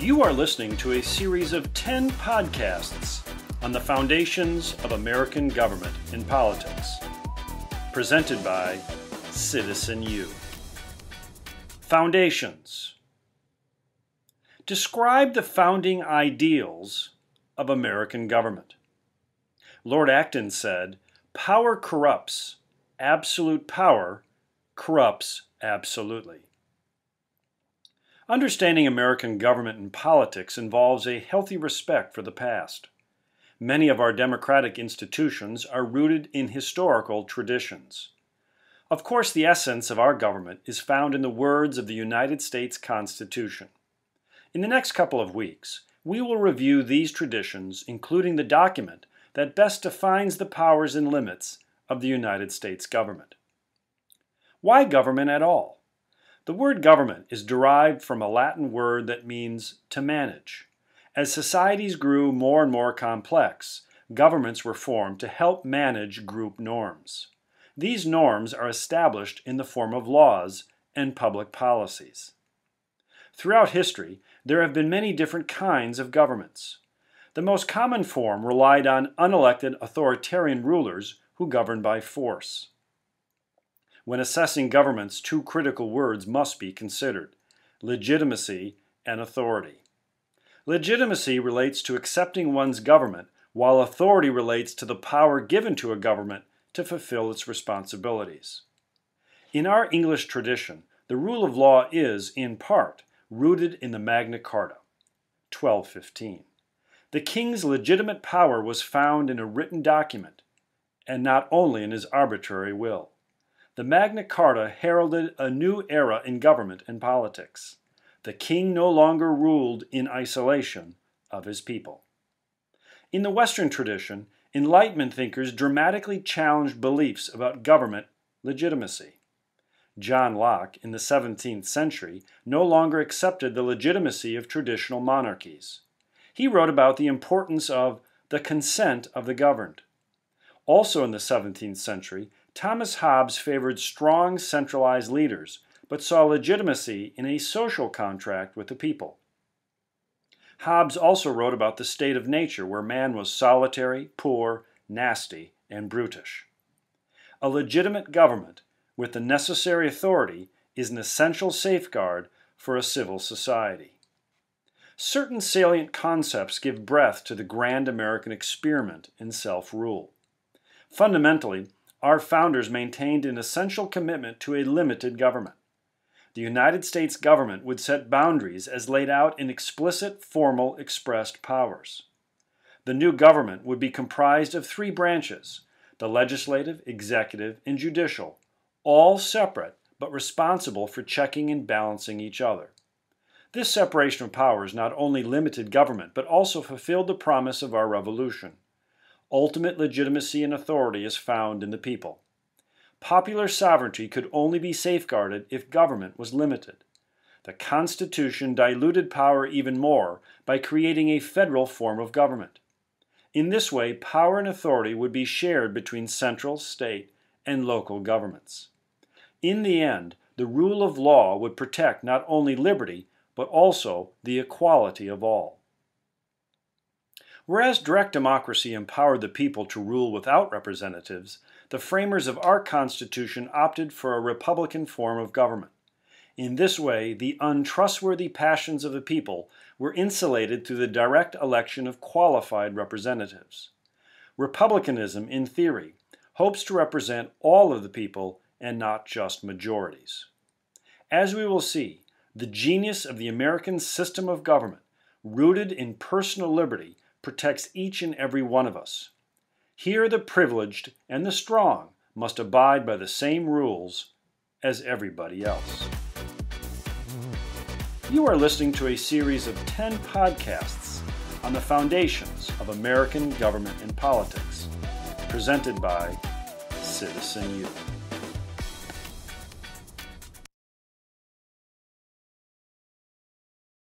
You are listening to a series of 10 podcasts on the foundations of American government and politics, presented by Citizen U. Foundations. Describe the founding ideals of American government. Lord Acton said, "Power corrupts. Absolute power corrupts absolutely." Understanding American government and politics involves a healthy respect for the past. Many of our democratic institutions are rooted in historical traditions. Of course, the essence of our government is found in the words of the United States Constitution. In the next couple of weeks, we will review these traditions, including the document that best defines the powers and limits of the United States government. Why government at all? The word government is derived from a Latin word that means to manage. As societies grew more and more complex, governments were formed to help manage group norms. These norms are established in the form of laws and public policies. Throughout history, there have been many different kinds of governments. The most common form relied on unelected authoritarian rulers who governed by force. When assessing governments, two critical words must be considered: legitimacy and authority. Legitimacy relates to accepting one's government, while authority relates to the power given to a government to fulfill its responsibilities. In our English tradition, the rule of law is, in part, rooted in the Magna Carta, 1215. The king's legitimate power was found in a written document, and not only in his arbitrary will. The Magna Carta heralded a new era in government and politics. The king no longer ruled in isolation of his people. In the Western tradition, Enlightenment thinkers dramatically challenged beliefs about government legitimacy. John Locke, in the 17th century, no longer accepted the legitimacy of traditional monarchies. He wrote about the importance of the consent of the governed. Also in the 17th century, Thomas Hobbes favored strong centralized leaders, but saw legitimacy in a social contract with the people. Hobbes also wrote about the state of nature, where man was solitary, poor, nasty, and brutish. A legitimate government, with the necessary authority, is an essential safeguard for a civil society. Certain salient concepts give breath to the grand American experiment in self-rule. Fundamentally, our founders maintained an essential commitment to a limited government. The United States government would set boundaries as laid out in explicit, formal, expressed powers. The new government would be comprised of three branches: the legislative, executive, and judicial, all separate but responsible for checking and balancing each other. This separation of powers not only limited government, but also fulfilled the promise of our revolution. Ultimate legitimacy and authority is found in the people. Popular sovereignty could only be safeguarded if government was limited. The Constitution diluted power even more by creating a federal form of government. In this way, power and authority would be shared between central, state, and local governments. In the end, the rule of law would protect not only liberty, but also the equality of all. Whereas direct democracy empowered the people to rule without representatives, the framers of our Constitution opted for a republican form of government. In this way, the untrustworthy passions of the people were insulated through the direct election of qualified representatives. Republicanism, in theory, hopes to represent all of the people and not just majorities. As we will see, the genius of the American system of government, rooted in personal liberty, protects each and every one of us. Here the privileged and the strong must abide by the same rules as everybody else. You are listening to a series of 10 podcasts on the foundations of American government and politics, presented by Citizen U.